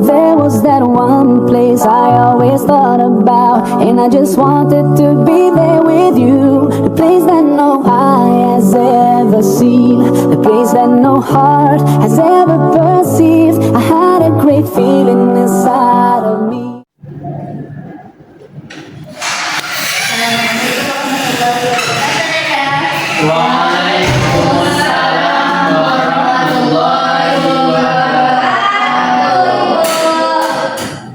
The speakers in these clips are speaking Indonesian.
There was that one place I always thought about, and I just wanted to be there with you. The place that no eye has ever seen, the place that no heart has ever perceived. I had a great feeling inside of me. Waalaikumsalam warahmatullahi wabarakatuh.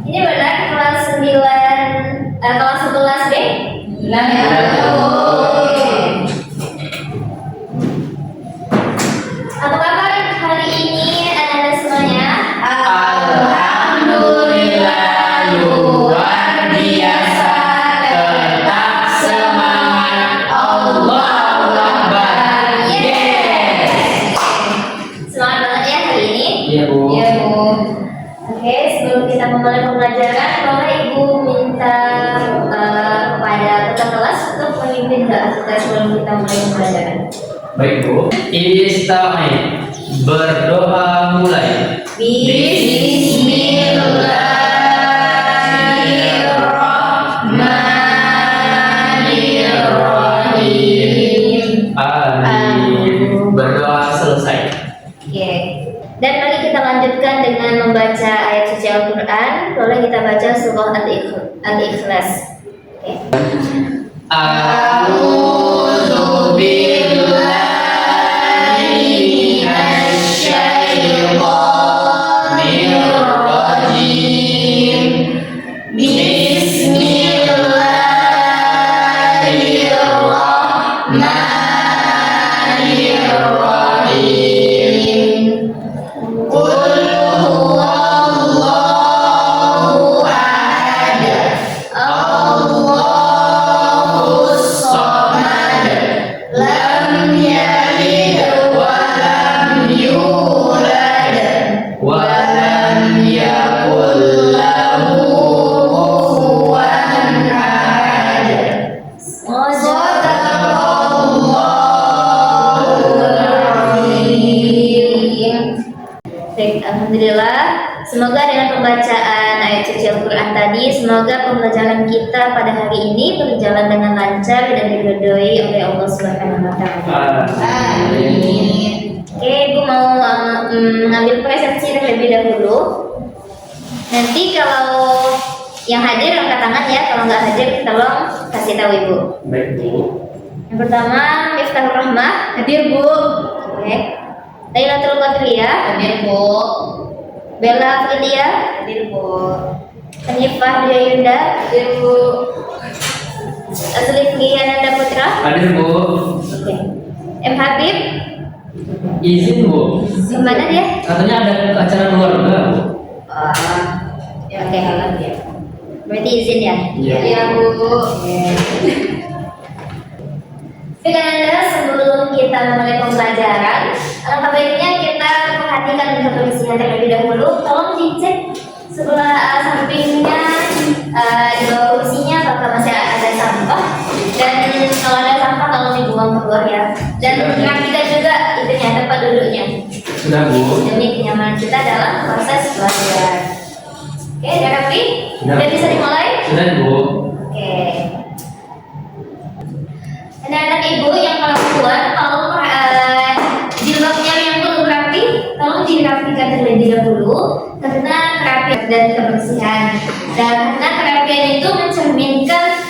Ini benar kelas 9, kelas 11 B? Apa kabar hari ini anak-anak semuanya? Alhamdulillah, luar biasa, tetap semangat, Allahu Akbar. Yes. Semangat banget ya hari ini. Iya, Bu. Iya, Bu. Oke, sebelum kita memulai pembelajaran, boleh Ibu minta kepada ketua kelas untuk memimpin doa kita sebelum kita mulai pembelajaran. Baik, Bu. Isti'ain. Berdoa mulai. Bismillahirrahmanirrahim. Amin. Berdoa selesai. Oke. Dan mari kita lanjutkan dengan membaca ayat suci Al-Quran. Boleh kita baca surah Al-Ikhlas. Oke. A'udzu billahi minasy syaithanir rajim. Bismillahirrahmanirrahim. Qul huwallahu ahad. Allahus samad. Lam yalid wa lam yulad wa lam yakul lahu kufuwan ahad. Baik, alhamdulillah. Semoga dengan pembacaan ayat suci Al-Quran tadi, semoga pembelajaran kita pada hari ini berjalan dengan lancar dan diridhoi oleh Allah Subhanahu wa Ta'ala. Amin. Oke, Ibu mau mengambil presensi terlebih dahulu. Nanti kalau yang hadir angkat tangan ya, kalau nggak hadir tolong kasih tahu Ibu. Baik, Bu. Yang pertama, Miftahur Rahmah, hadir Bu. Oke. Lailatul Qatriyah, hadir Bu. Bella Afrilia, hadir Bu. Hanifah Yunda, hadir Bu. Azlifli Ananda Putra, Hadir, Bu. oke. M Habib, Izin, Bu. kemana dia? Katanya ada acara luar enggak, Bu? Ya, oke, ya. Berarti izin ya? Iya. Iya, Bu. Oke. Baik, Anda, sebelum kita mulai pembelajaran, alangkah baiknya kita perhatikan kebersihan terlebih dahulu. Tolong dicek sebelah sampingnya, di bawah kursinya apakah masih ada sampah, dan kalau ada sampah tolong dibuang keluar ya. Dan perhatikan juga itunya, tempat duduknya, Sudah, Bu. demi kenyamanan kita dalam proses belajar. Oke, udah rapi? Sudah. Udah bisa dimulai? Sudah, Bu. Oke. Anak-anak Ibu yang perempuan, tolong jilbabnya yang perlu rapi, tolong dirapikan terlebih dahulu karena kerapian dan kebersihan. Dan karena kerapian itu mencerminkan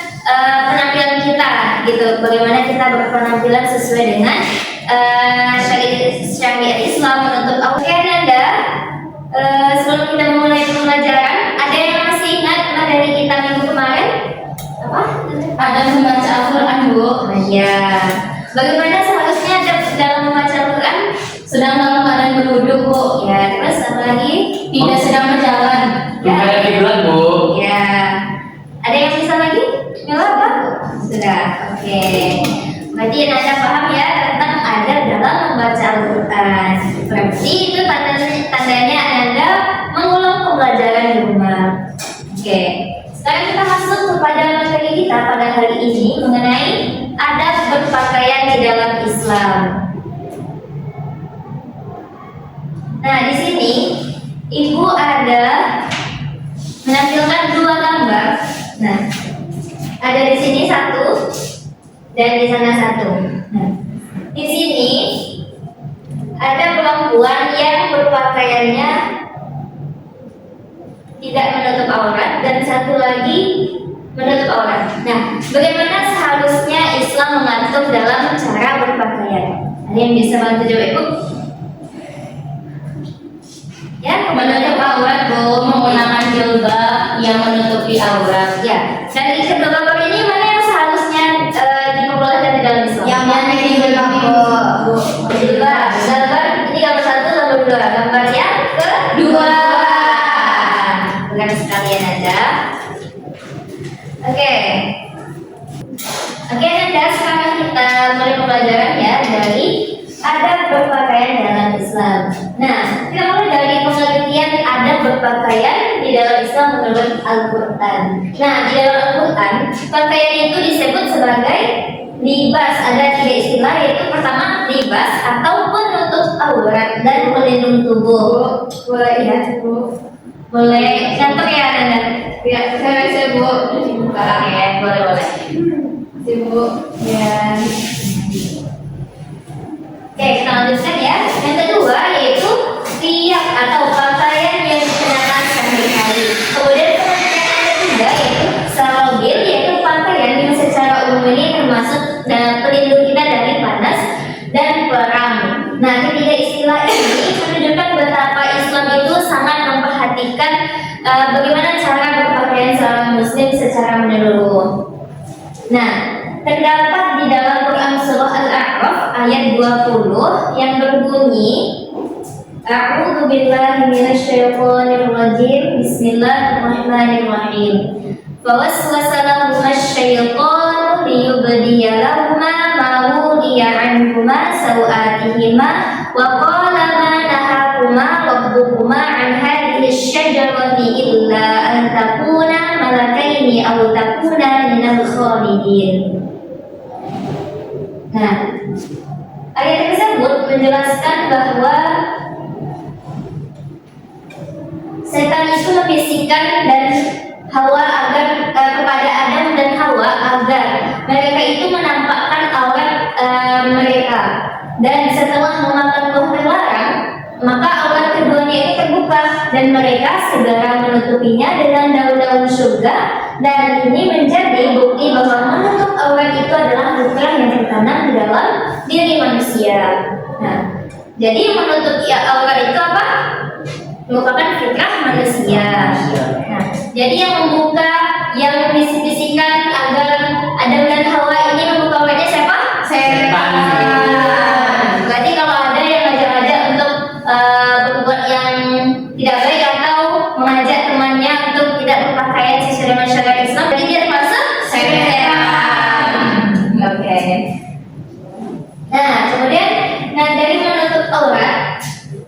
penampilan kita, gitu. Bagaimana kita berpenampilan sesuai dengan syariat Islam menuntut Allah. Oke, Anda. Sebelum kita memulai pembelajaran, ada yang masih ingat materi kita minggu kemarin? Apa? Ada membaca Al-Quran, Bu. Iya. Bagaimana seharusnya dalam membaca Al-Quran? Sedang dalam keadaan berduduk, Bu. Ya. Terus apa lagi? Tidak sedang berjalan. Menghadap kiblat, Bu. Ya. Ada yang bisa lagi? Mila apa? Sudah. Oke. Berarti Anda paham ya tentang adab dalam membaca Al-Quran. Berarti itu tandanya Anda mengulang pembelajaran di rumah. Oke. Sekarang kita masuk kepada materi kita pada hari ini mengenai adab berpakaian di dalam Islam. Nah, di sini Ibu ada Nah, ada di sini satu dan di sana satu. Nah, di sini ada perempuan yang berpakaiannya tidak menutup aurat dan satu lagi menutup aurat. Nah, bagaimana seharusnya Islam mengatur dalam cara berpakaian? Ada yang bisa bantu jawab Ibu? Ya, Menutup aurat Bu, menggunakan jilbab yang menutupi aurat. Ya, dari kedua gambar ini mana yang seharusnya diperbolehkan di dalam Islam? Yang mana yang jilbab Bu? Jilbab. Gambar ini gambar satu, gambar dua. Gambar yang kedua. Bukan sekalian aja. Oke. Oke, dan sekarang kita mulai pembelajaran ya dari adab berpakaian dalam Islam. Nah, kita mulai dari penelitian adab berpakaian di dalam Islam menurut Al-Quran. Nah, di dalam Al-Quran, pakaian itu disebut sebagai libas. Ada tiga istilah, yaitu pertama libas atau penutup aurat dan pelindung tubuh. Boleh ya, Bu? Boleh. Contoh ya, Nanda? Ya, saya bisa Bu, dibuka. Oke, boleh. Bu, ya. Oke, kita lanjutkan ya. Yang kedua yaitu tiap atau pakaian yang dikenakan sehari-hari. Kemudian penelitian yang ketiga yaitu sarobil, yaitu pakaian yang secara umum ini termasuk pelindung kita dari panas dan perang. Nah, ketiga istilah ini menunjukkan betapa Islam itu sangat memperhatikan bagaimana cara berpakaian seorang Muslim secara menyeluruh. Nah, terdapat di dalam Quran surah Al-A'raf ayat 20 yang berbunyi A'udzu billahi minasyaitonir rajim. Bismillahirrahmanirrahim. Fawaswasa lahum asy-syaitanu liyubdiya lahuma ma wuriya anhuma sawatihima wa qala ma nahakuma rabbukuma an hadhihi asy-syajarati illa an takuna malakaini aw takuna minal khalidin. Nah, ayat tersebut menjelaskan bahwa setan itu membisikkan dan Hawa agar kepada Adam dan Hawa agar mereka itu menampakkan aurat mereka, dan setelah memakan buah terlarang maka aurat keduanya itu terbuka dan mereka segera menutupinya dengan daun-daun surga, dan ini menjadi bukti bahwa menutup aurat itu adalah fitrah yang tertanam di dalam diri manusia. Nah, jadi menutup aurat itu apa? Merupakan fitrah manusia. Nah, jadi yang membuka, yang membisik-bisikkan agar Adam dan Hawa ini membuka auratnya siapa? Setan. Berarti kalau ada yang ngajak-ngajak untuk berbuat yang tidak baik atau mengajak temannya untuk tidak berpakaian sesuai dengan syariat Islam, berarti dia termasuk setan. Oke. Nah, kemudian dari menutup aurat.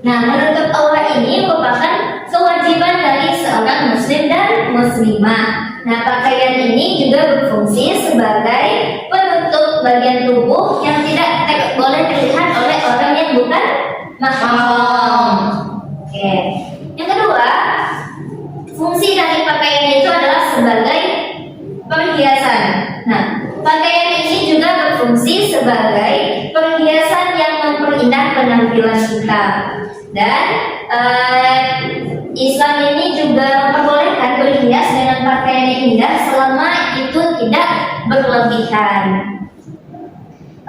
Nah, menutup aurat ini merupakan kewajiban dari seorang muslim dan muslimah. Nah, pakaian ini juga berfungsi sebagai penutup bagian tubuh yang tidak boleh terlihat oleh orang yang bukan mahram. Oke. Yang kedua, fungsi dari pakaian itu adalah sebagai perhiasan. Nah, pakaian ini juga berfungsi sebagai perhiasan yang memperindah penampilan kita. Dan Islam ini juga memperbolehkan berhias dengan pakaian yang indah selama itu tidak berlebihan.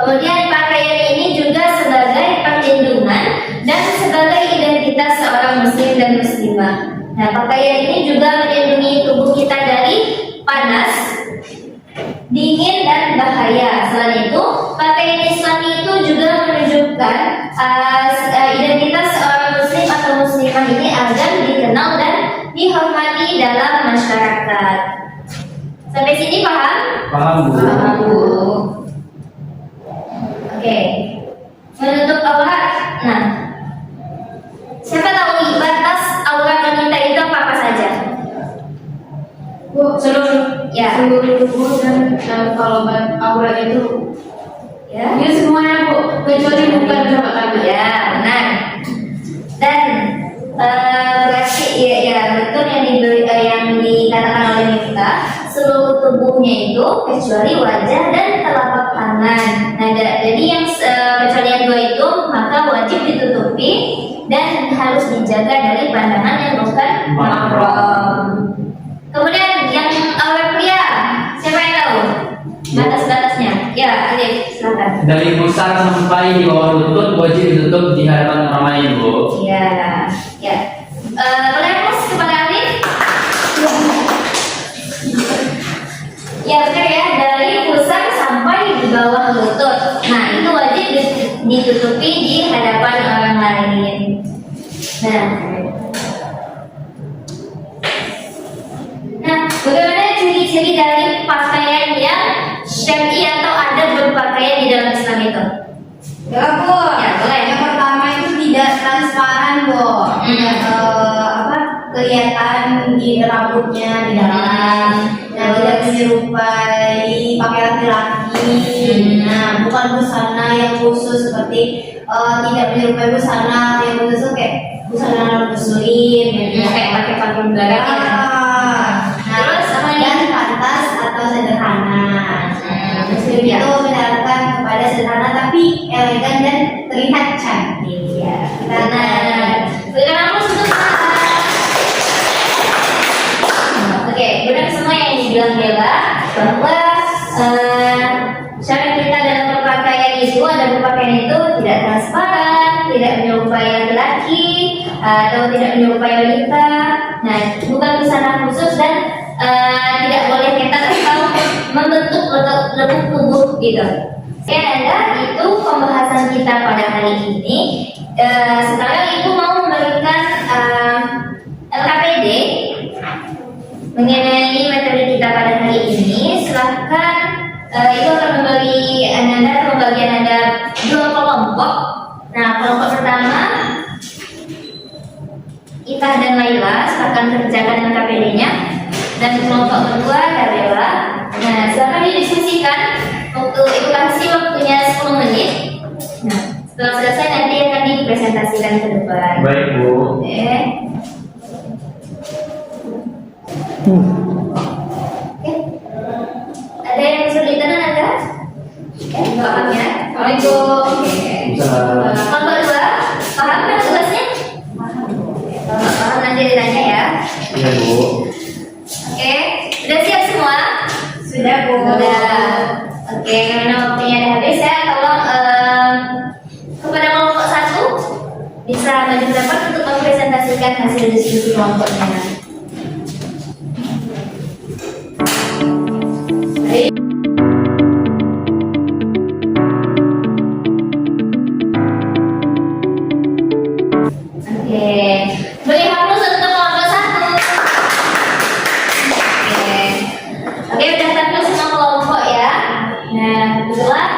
Kemudian pakaian ini juga sebagai perlindungan dan sebagai identitas seorang muslim dan muslimah. Nah, pakaian ini juga melindungi tubuh kita dari panas, dingin dan bahaya. Selain itu, pakaian Islam itu juga menunjukkan identitas seorang muslim atau muslimah ini agar dikenal dan dihormati dalam masyarakat. Sampai sini paham? Paham Bu. Paham Bu. Oke. Menutup aurat. Nah, siapa tahu batas aurat wanita itu apa saja? Bu, seluruh tubuh dan kalau aurat itu Ya. ya semuanya Bu, kecuali bukan telapak tangan. Ya, benar. Dan berarti ya betul yang dikatakan oleh Miftah, seluruh tubuhnya itu kecuali wajah dan telapak tangan. Nah, jadi yang kecuali yang dua itu maka wajib ditutupi dan harus dijaga dari pandangan yang bukan mahram. Kemudian yang aurat pria, siapa yang tahu batas-batasnya? Ya, Alif, silakan. Dari pusar sampai di bawah lutut wajib ditutup di hadapan orang lain, Bu. Ya, ya. Boleh Mas kepada Alif? Ya benar ya, dari pusar sampai di bawah lutut. Nah, itu wajib ditutupi di hadapan orang lain. Nah, bagaimana ciri-ciri dari pakaian yang syar'i atau ada berpakaian di dalam Islam itu? Ya Bu, Ya, boleh. yang pertama itu tidak transparan Bu. Kelihatan di rambutnya di dalam. Nah, tidak menyerupai pakaian laki-laki. Nah, bukan busana yang khusus seperti tidak menyerupai busana yang khusus kayak busana muslim ya. Kayak pakai pakaian belakang ya. Nah, Terus apa dan yang pantas atau sederhana. Muslim Ya. itu menyarankan kepada sederhana tapi elegan dan terlihat cantik. Iya, karena berikan aku sebentar. Oke, benar semua yang dibilang Bella bahwa syarat kita dalam berpakaian itu ada berpakaian itu tidak transparan, tidak menyerupai laki-laki atau tidak menyerupai wanita. Nah, bukan busana khusus dan tidak boleh ketat atau membentuk lekuk tubuh gitu. Oke, itu pembahasan kita pada hari ini. Sekarang Ibu mau memberikan LKPD mengenai materi kita pada hari ini. Silahkan Ibu akan membagi Anda dua kelompok. Nah, kelompok pertama Ita dan Laila, silahkan kerjakan LKPD-nya. Dan kelompok kedua Bella. Nah, silahkan didiskusikan. Untuk Ibu kasih waktunya 10 menit. Nah, setelah selesai nanti akan dipresentasikan ke depan. Baik, Bu. Oke. Oke. Ada yang kesulitan ada? Paham ya? Assalamualaikum. Bisa. Kelompok dua, paham kan tugasnya? Kalau nggak paham nanti ditanya ya. Iya, Bu. Oke, sudah siap semua? Sudah Bu. Sudah. Oke, karena waktunya udah habis ya, tolong kepada kelompok satu bisa maju ke depan untuk mempresentasikan hasil diskusi kelompoknya. Oke, beri hapus untuk kelompok satu. Oke, udah tampil semua kelompok ya. Nah, itulah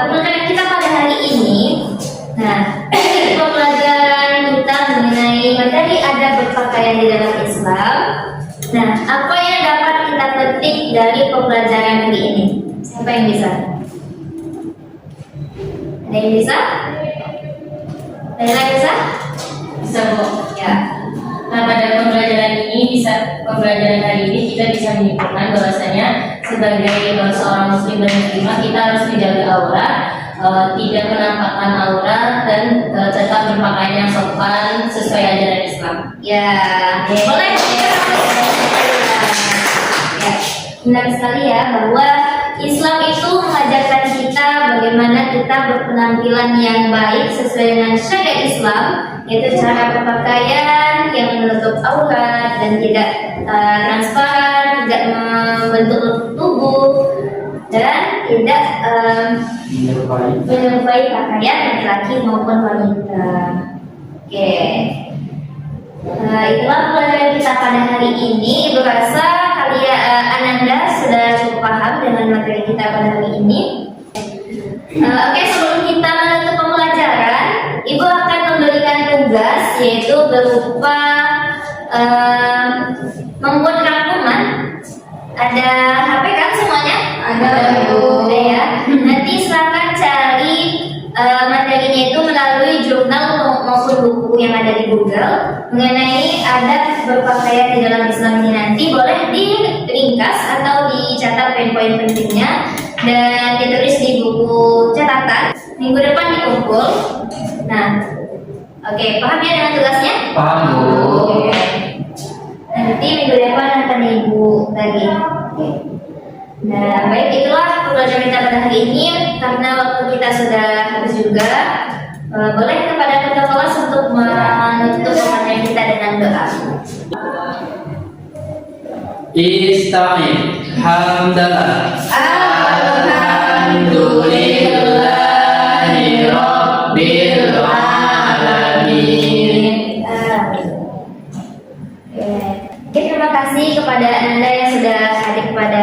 pembelajaran kita pada hari ini. Nah, pembelajaran kita mengenai materi adab berpakaian di dalam Islam. Nah, apa yang dapat kita petik dari pembelajaran hari ini? Siapa yang bisa? Ada yang bisa? Ada yang bisa? Bisa Bu. Ya. Nah, pada pembelajaran hari ini kita bisa menyimpulkan bahwasanya sebagai seorang muslim dan muslimah kita harus menjaga aurat, tidak menampakkan aurat dan tetap berpakaian yang sopan sesuai ajaran Islam. Ya, boleh. Ya, benar sekali ya bahwa Islam itu mengajarkan kita bagaimana kita berpenampilan yang baik sesuai dengan syariat Islam, yaitu cara berpakaian yang menutup aurat dan tidak transparan, tidak membentuk tubuh dan tidak menyerupai pakaian laki-laki maupun wanita. Oke. Itulah pelajaran kita pada hari ini. Berasa Ananda sudah cukup paham dengan materi kita pada hari ini. Oke, sebelum kita menutup pembelajaran, Ibu akan memberikan tugas yaitu berupa membuat rangkuman. Ada HP kan semuanya? Ada, Bu. Ada ya. Nanti silakan cari materinya itu melalui jurnal maupun buku yang ada di Google mengenai adab berpakaian di dalam Islam ini. Nanti boleh di ringkas atau dicatat poin-poin pentingnya dan ditulis di buku catatan. Minggu depan dikumpul. Nah, oke, paham ya dengan tugasnya? Paham, Bu. Oke. Nanti minggu depan akan Ibu bagi. Oke. Nah, baik, itulah pembelajaran kita pada hari ini. Karena waktu kita sudah habis juga, boleh kepada ketua kelas untuk menutup pembelajaran kita dengan doa. Istami hamdalah. Alhamdulillahi rabbil alamin. Oke, terima kasih kepada Anda yang sudah hadir pada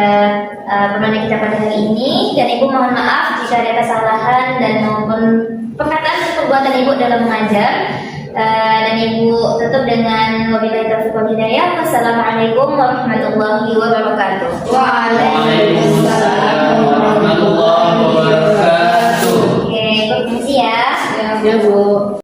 pembelajaran kita pada hari ini. Dan Ibu mohon maaf jika ada kesalahan dan maupun perkataan dan perbuatan Ibu dalam mengajar. Dan Ibu tutup dengan wabillahi taufiq wal hidayah. Wassalamualaikum warahmatullahi wabarakatuh. Waalaikumsalam warahmatullahi wabarakatuh. Oke, permisi ya. Ya Bu.